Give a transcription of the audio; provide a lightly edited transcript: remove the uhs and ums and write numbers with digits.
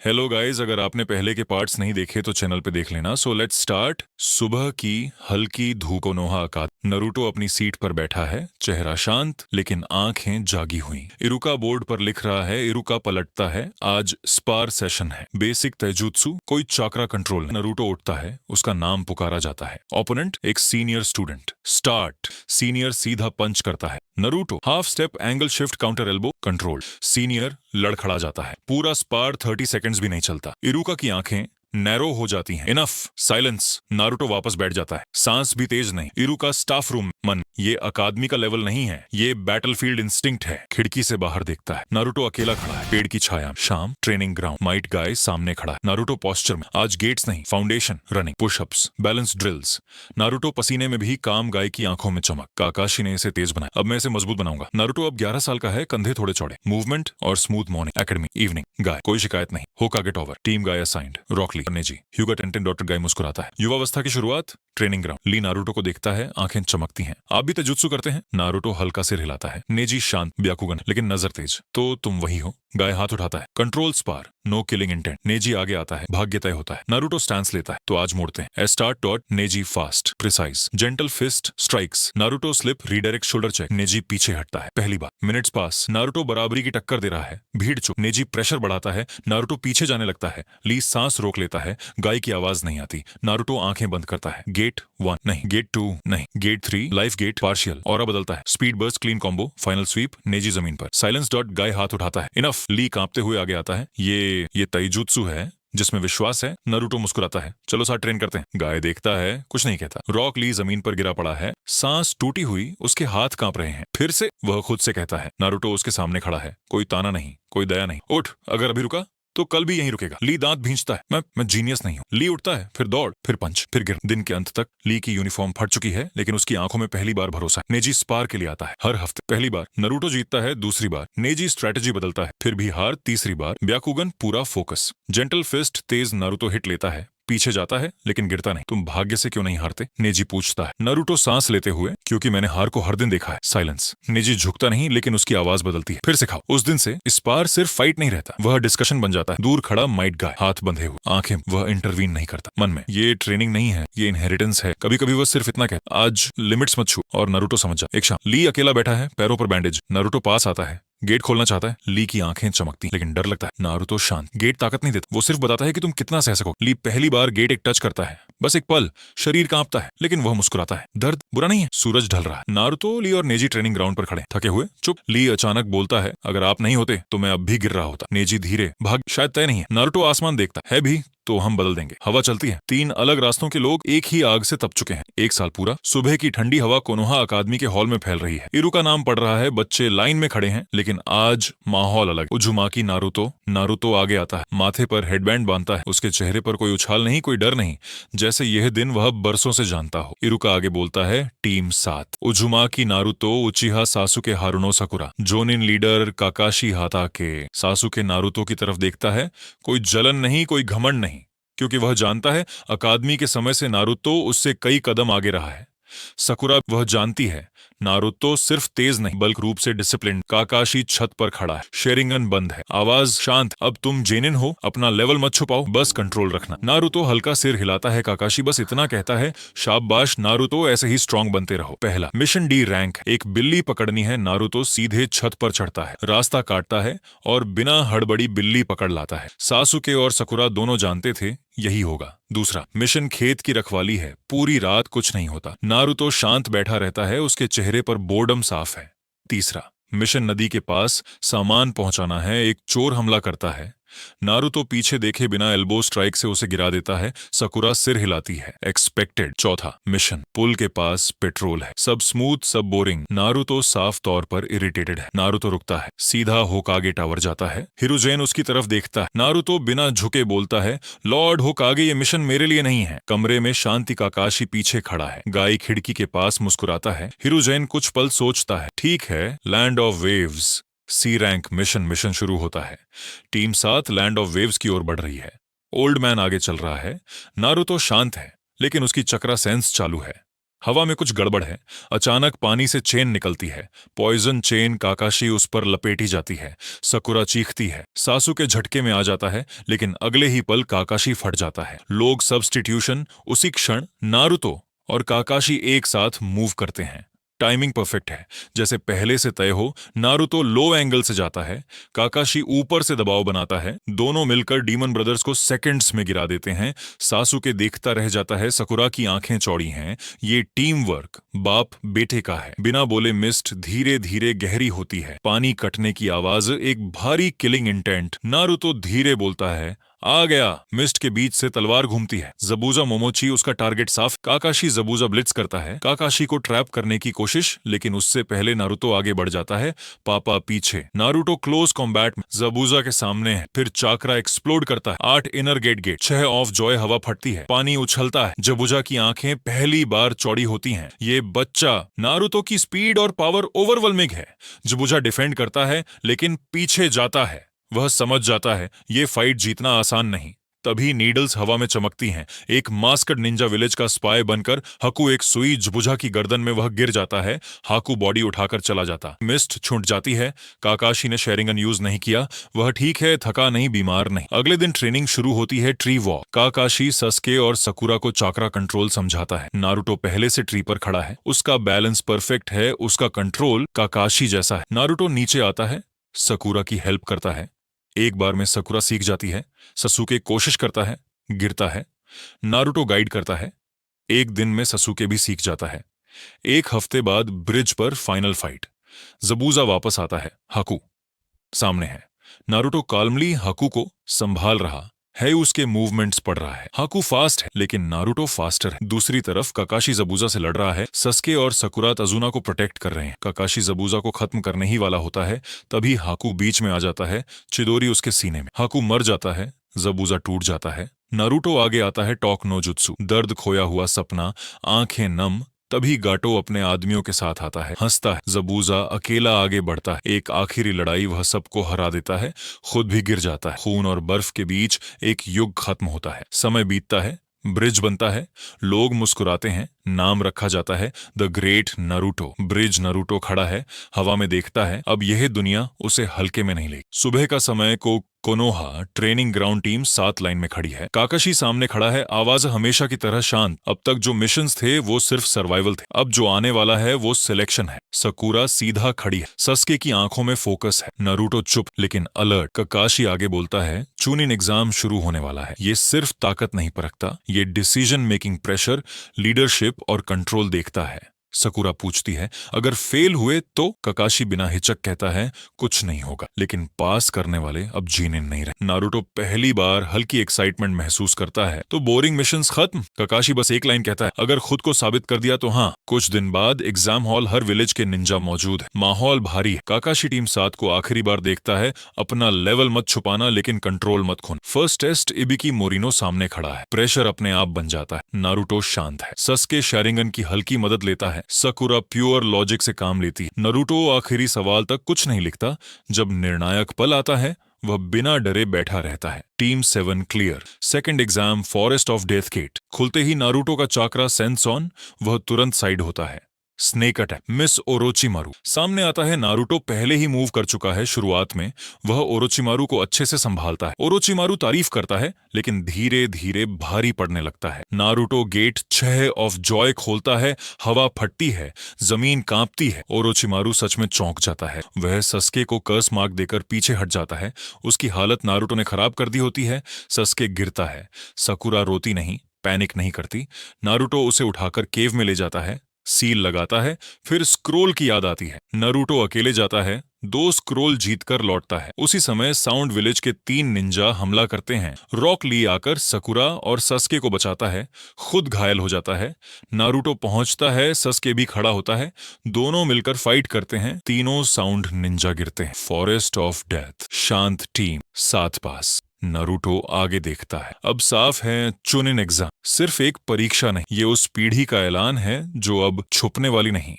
Hello guys, अगर आपने पहले के पार्ट्स नहीं देखे तो चैनल पे देख लेना। So let's start. सुबह की हल्की धूप कोनोहा का नरूटो अपनी सीट पर बैठा है, चेहरा शांत लेकिन आंखें जागी हुई। इरुका बोर्ड पर लिख रहा है। इरुका पलटता है। आज स्पार सेशन है, बेसिक तैजुत्सु, कोई चाक्रा कंट्रोल। नरूटो उठता है, उसका नाम पुकारा जाता है। ओपोनेंट एक सीनियर स्टूडेंट। स्टार्ट। सीनियर सीधा पंच करता है। Naruto half step angle shift counter elbow control. Senior लड़खड़ा जाता है। पूरा स्पार 30 सेकंड्स भी नहीं चलता। इरुका की आंखें नैरो हो जाती हैं। Enough, silence. नारुतो वापस बैठ जाता है, सांस भी तेज नहीं। इरुका स्टाफ रूम। मन, ये अकादमी का लेवल नहीं है, ये बैटलफील्ड इंस्टिंक्ट है। खिड़की से बाहर देखता है। नारुतो अकेला खड़ा है, पेड़ की छाया। शाम, ट्रेनिंग ग्राउंड। माइट गाय सामने खड़ा है। नारुतो पोस्चर में। आज गेट्स नहीं, foundation, running, pushups, balance drills. Naruto पसीने में भी काम। गाय की आंखों में चमक। काकाशी ने इसे तेज बनाया, अब मैं इसे मजबूत बनाऊंगा। नारुतो अब 11 साल का है, कंधे थोड़े चौड़े। मूवमेंट और smooth morning. Academy, evening. Guy, कोई शिकायत नहीं। Hokage tower. Team Guy assigned. Rock Lee, Neji, Hyuga Tenten. Doctor Guy मुस्कुराता है। युवावस्था की शुरुआत, ट्रेनिंग ग्राउंड। ली नारुतो को देखता है, आंखें चमकती हैं। आप भी तेजुत्सु करते हैं? नारुतो हल्का सिर हिलाता है। नेजी शांत, ब्याकुगन, लेकिन नजर तेज। तो तुम वही हो? गाय हाथ उठाता है। Control spar, no killing intent. Neji आगे आता है, भाग्य तय होता है। नारुतो स्टैंस लेता है, तो आज मोड़ते हैं। Start dot. Neji fast, precise, gentle fist strikes. Naruto slip, redirect shoulder check. Neji पीछे हटता है। पहली बार। मिनट्स पास। नारुतो बराबरी की टक्कर दे रहा है। भीड़ चुप। नेजी प्रेशर बढ़ाता है। नारुतो पीछे जाने लगता है। ली सांस रोक लेता है। गाय की आवाज नहीं आती। नारुतो आंखें बंद करता है। गेट 1 नहीं, गेट 2 नहीं, gate 3 life gate partial. Aura बदलता है। Speed burst, clean combo, final sweep. Neji जमीन पर। Silence dot. गाय हाथ उठाता है। इनफ। ली कांपते हुए आगे आता है। ये तैजुत्सु है जिसमें विश्वास है। नारुतो मुस्कुराता है। चलो साथ ट्रेन करते हैं। गाय देखता है, कुछ नहीं कहता। रॉक ली जमीन पर गिरा पड़ा है, सांस टूटी हुई, उसके हाथ कांप रहे हैं। फिर से वह खुद से कहता है। नारुतो उसके सामने खड़ा है, कोई ताना नहीं, कोई दया नहीं। उठ, अगर अभी रुका तो कल भी यहीं रुकेगा। ली दांत भींचता है। मैं जीनियस नहीं हूं। ली उठता है, फिर दौड़, फिर पंच, फिर गिर। दिन के अंत तक ली की यूनिफॉर्म फट चुकी है, लेकिन उसकी आंखों में पहली बार भरोसा है। नेजी स्पार के लिए आता है हर हफ्ते। पहली बार नारुतो जीतता है, दूसरी बार नेजी स्ट्रेटेजी बदलता है, फिर भी हार, तीसरी बार ब्याकुगन पूरा फोकस। जेंटल फिस्ट तेज। नारुतो हिट लेता है, पीछे जाता है लेकिन गिरता नहीं। तुम भाग्य से क्यों नहीं हारते? नेजी पूछता है। नारुतो सांस लेते हुए, क्योंकि मैंने हार को हर दिन देखा है। साइलेंस। नेजी झुकता नहीं, लेकिन उसकी आवाज बदलती है। फिर सिखाओ। उस दिन से इस बार सिर्फ फाइट नहीं रहता, वह डिस्कशन बन जाता है। दूर खड़ा माइट गाय, हाथ बंधे हुए, आंखें। वह इंटरवीन नहीं करता। मन में, ये ट्रेनिंग नहीं है, ये इनहेरिटेंस है। कभी कभी वह सिर्फ इतना कहता, आज लिमिट्स मत छू, और नारुतो समझ जा। एक शाम, ली अकेला बैठा है, पैरों पर बैंडेज। नारुतो पास आता है, गेट खोलना चाहता है। ली की आंखें चमकती, लेकिन डर लगता है। नारुतो शांत। गेट ताकत नहीं देता, वो सिर्फ बताता है कि तुम कितना सह सको। ली पहली बार गेट एक टच करता है, बस एक पल। शरीर कांपता है, लेकिन वह मुस्कुराता है। दर्द बुरा नहीं है। सूरज ढल रहा है। नारुतो, ली और नेजी ट्रेनिंग ग्राउंड पर खड़े, थके हुए, चुप। ली अचानक बोलता है, अगर आप नहीं होते तो मैं अब भी गिर रहा होता। नेजी धीरे, भाग शायद तय नहीं है। नारुतो आसमान देखता है भी तो हम बदल देंगे। हवा चलती है। 3 अलग रास्तों के लोग एक ही आग से तप चुके हैं। 1 साल पूरा। सुबह की ठंडी हवा कोनोहा अकादमी के हॉल में फैल रही है। इरु का नाम पढ़ रहा है, बच्चे लाइन में खड़े हैं, लेकिन आज माहौल अलग। उजुमाकी नारुतो। नारुतो आगे आता है, माथे पर हेडबैंड बांधता है। उसके चेहरे पर कोई उछाल नहीं, कोई डर नहीं, जैसे यह दिन वह बरसों से जानता हो। इरुका आगे बोलता है, team 7। उजुमाकी Naruto, उचिहा सासुके हारुनो साकुरा, jonin leader काकाशी हाताके। सासुके Naruto की तरफ देखता है, कोई जलन नहीं, कोई घमंड नहीं, क्योंकि वह जानता है अकादमी के समय से नारुतो उससे कई कदम आगे रहा है। सकुरा, वह जानती है नारुतो सिर्फ तेज नहीं बल्कि रूप से डिसिप्लिन। काकाशी छत पर खड़ा है, शेरिंगन बंद है, आवाज शांत। अब तुम जेनिन हो, अपना लेवल मत छुपाओ, बस कंट्रोल रखना। नारुतो हल्का सिर हिलाता है। काकाशी बस इतना कहता है, शाबाश नारुतो, ऐसे ही स्ट्रांग बनते रहो। पहला मिशन डी रैंक, एक बिल्ली पकड़नी है। नारुतो सीधे छत पर चढ़ता है, रास्ता काटता है और बिना हड़बड़ी बिल्ली पकड़ लाता है। सासुके और सकुरा दोनों जानते थे यही होगा। दूसरा मिशन खेत की रखवाली है, पूरी रात कुछ नहीं होता। नारुतो शांत बैठा रहता है, उसके चेहरे पर बोर्डम साफ है। तीसरा मिशन नदी के पास सामान पहुंचाना है, एक चोर हमला करता है। नारुतो पीछे देखे बिना एल्बो स्ट्राइक से उसे गिरा देता है। सकुरा सिर हिलाती है, एक्सपेक्टेड। चौथा मिशन पुल के पास पेट्रोल है, सब स्मूथ, सब बोरिंग। नारुतो साफ तौर पर इरिटेटेड है। नारुतो रुकता है, सीधा होकागे टावर जाता है। हिरुजेन उसकी तरफ देखता है। नारुतो बिना झुके बोलता है, लॉर्ड होकागे, ये मिशन मेरे लिए नहीं है। कमरे में शांति काकाशी पीछे खड़ा है, गाय खिड़की के पास मुस्कुराता है। हिरुजेन कुछ पल सोचता है, ठीक है, Land of Waves, C rank mission शुरू होता है। टीम 7 लैंड ऑफ वेव्स की ओर बढ़ रही है। ओल्ड मैन आगे चल रहा है। नारुतो शांत है, लेकिन उसकी चक्रा सेंस चालू है। हवा में कुछ गड़बड़ है। अचानक पानी से चेन निकलती है। पॉइजन चेन काकाशी उस पर लपेटी जाती है। सकुरा चीखती है। सासुके झटके में आ जाता है, लेकिन अगले ही पल काकाशी फट जाता है। लोग सब्स्टिट्यूशन उसी क्षण नारुतो और काकाशी एक साथ मूव करते हैं। टाइमिंग परफेक्ट है, जैसे पहले से तय हो। नारुतो लो एंगल से जाता है, काकाशी ऊपर से दबाव बनाता है। दोनों मिलकर डीमन ब्रदर्स को सेकंड्स में गिरा देते हैं। सासुके देखता रह जाता है। सकुरा की आंखें चौड़ी हैं। ये टीम वर्क बाप बेटे का है। बिना बोले मिस्ट धीरे धीरे गहरी होती है। पानी कटने की आवाज, एक भारी किलिंग इंटेंट। नारुतो धीरे बोलता है, आ गया। मिस्ट के बीच से तलवार घूमती है। जबूजा मोमोची उसका टारगेट साफ। काकाशी जबूजा ब्लिट्स करता है। काकाशी को ट्रैप करने की कोशिश, लेकिन उससे पहले नारुतो आगे बढ़ जाता है। पापा पीछे। नारुतो क्लोज कॉम्बैट जबूजा के सामने है। फिर चाकरा एक्सप्लोड करता है। 8 इनर गेट 6 ऑफ जॉय। हवा फटती है, पानी उछलता है। जबूजा की आंखें पहली बार चौड़ी होती हैं। ये बच्चा नारुतो की स्पीड और पावर ओवरवेलमिंग है। जबूजा डिफेंड करता है, लेकिन पीछे जाता है। वह समझ जाता है ये फाइट जीतना आसान नहीं। तभी नीडल्स हवा में चमकती हैं। एक मास्कड निंजा विलेज का स्पाई बनकर हकू एक सुई जबुझा की गर्दन में वह गिर जाता है। हाकू बॉडी उठाकर चला जाता। मिस्ट छूट जाती है। काकाशी ने शेरिंगन यूज नहीं किया। वह ठीक है, थका नहीं, बीमार नहीं। अगले दिन ट्रेनिंग शुरू होती है। Tree walk. काकाशी सस्के और सकुरा को चाकरा कंट्रोल समझाता है। नारुतो पहले से ट्री पर खड़ा है। उसका बैलेंस परफेक्ट है। उसका कंट्रोल काकाशी जैसा है। नारुतो नीचे आता है, सकुरा की हेल्प करता है। एक बार में सकुरा सीख जाती है। ससुके कोशिश करता है, गिरता है। नारुतो गाइड करता है। एक दिन में ससुके भी सीख जाता है। एक हफ्ते बाद ब्रिज पर फाइनल फाइट। जबूजा वापस आता है। हाकू सामने है। नारुतो काल्मली हाकू को संभाल रहा है। उसके मूवमेंट्स पढ़ रहा है। हाकू फास्ट है, लेकिन नारुतो फास्टर है। दूसरी तरफ काकाशी जबूजा से लड़ रहा है। सस्के और सकुरा तजुना को प्रोटेक्ट कर रहे हैं। काकाशी जबूजा को खत्म करने ही वाला होता है, तभी हाकू बीच में आ जाता है। चिदोरी उसके सीने में। हाकू मर जाता है। जबूजा टूट जाता है। नारुतो आगे आता है। Talk no jutsu. दर्द खोया हुआ सपना, आंखें नम। तभी गाटो अपने आदमियों के साथ आता है, हंसता है। जबूजा अकेला आगे बढ़ता है। एक आखिरी लड़ाई, वह सबको हरा देता है, खुद भी गिर जाता है। खून और बर्फ के बीच एक युग खत्म होता है। समय बीतता है, ब्रिज बनता है, लोग मुस्कुराते हैं। नाम रखा जाता है the great Naruto. Bridge Naruto खड़ा है, हवा में देखता है। अब यह दुनिया उसे हल्के में नहीं लेगी। सुबह का समय को Konoha training ground team 7 line में खड़ी है। काकाशी सामने खड़ा है, आवाज हमेशा की तरह शांत। अब तक जो मिशंस थे वो सिर्फ सर्वाइवल थे, अब जो आने वाला है वो सिलेक्शन है। सकुरा सीधा खड़ी है, सस्के की आंखों में फोकस है। नारुतो चुप लेकिन अलर्ट। काकाशी आगे बोलता है, चूनिन एग्जाम शुरू होने वाला है। ये सिर्फ ताकत नहीं परखता, ये डिसीजन मेकिंग, प्रेशर, लीडरशिप और कंट्रोल देखता है। सकुरा पूछती है, अगर फेल हुए तो? काकाशी बिना हिचक कहता है, कुछ नहीं होगा। लेकिन पास करने वाले अब जीने नहीं रहे। नारुतो पहली बार हल्की एक्साइटमेंट महसूस करता है। तो बोरिंग मिशंस खत्म? काकाशी बस एक लाइन कहता है, अगर खुद को साबित कर दिया तो हाँ। कुछ दिन बाद एग्जाम हॉल, हर विलेज के निंजा मौजूद है। माहौल भारी है। काकाशी टीम 7 को आखिरी बार देखता है। अपना लेवल मत छुपाना, लेकिन कंट्रोल मत खोना। फर्स्ट टेस्ट, इबिकी मोरिनो सामने खड़ा है। प्रेशर अपने आप बन जाता है। नारुतो शांत है। सस्के शेरिंगन की हल्की मदद लेता है। सकुरा प्योर लॉजिक से काम लेती है। नारुतो आखिरी सवाल तक कुछ नहीं लिखता। जब निर्णायक पल आता है, वह बिना डरे बैठा रहता है। Team 7 clear. Second exam, Forest of Death gate. खुलते ही नारुतो का चाकरा सेंस ऑन, वह तुरंत साइड होता है। Snake attack. मिस ओरोचिमारू सामने आता है। नारुतो पहले ही मूव कर चुका है शुरुआत में। वह ओरोचिमारू को अच्छे से संभालता है। ओरोचिमारू तारीफ करता है, लेकिन धीरे धीरे भारी पड़ने लगता है। नारुतो गेट 6 ऑफ जॉय खोलता है। हवा फटती है, जमीन कांपती है। ओरोचिमारू सच में चौंक जाता है। वह सस्के को कर्स मार्क देकर पीछे हट जाता है। उसकी हालत नारुतो ने खराब कर दी होती है। सस्के गिरता है। सकुरा रोती नहीं, पैनिक नहीं करती। नारुतो उसे उठाकर केव में ले जाता है, सील लगाता है। फिर स्क्रोल की याद आती है। नारुतो अकेले जाता है, 2 स्क्रोल जीतकर लौटता है। उसी समय साउंड विलेज के 3 निंजा हमला करते हैं। रॉक ली आकर सकुरा और सस्के को बचाता है, खुद घायल हो जाता है। नारुतो पहुंचता है, सस्के भी खड़ा होता है। दोनों मिलकर फाइट करते हैं। तीनों साउंड निंजा गिरते हैं। Forest of death. शांत टीम 7 पास। नारुतो आगे देखता है। अब साफ है, चुनिन एग्जाम सिर्फ एक परीक्षा नहीं, ये उस पीढ़ी का ऐलान है जो अब छुपने वाली नहीं,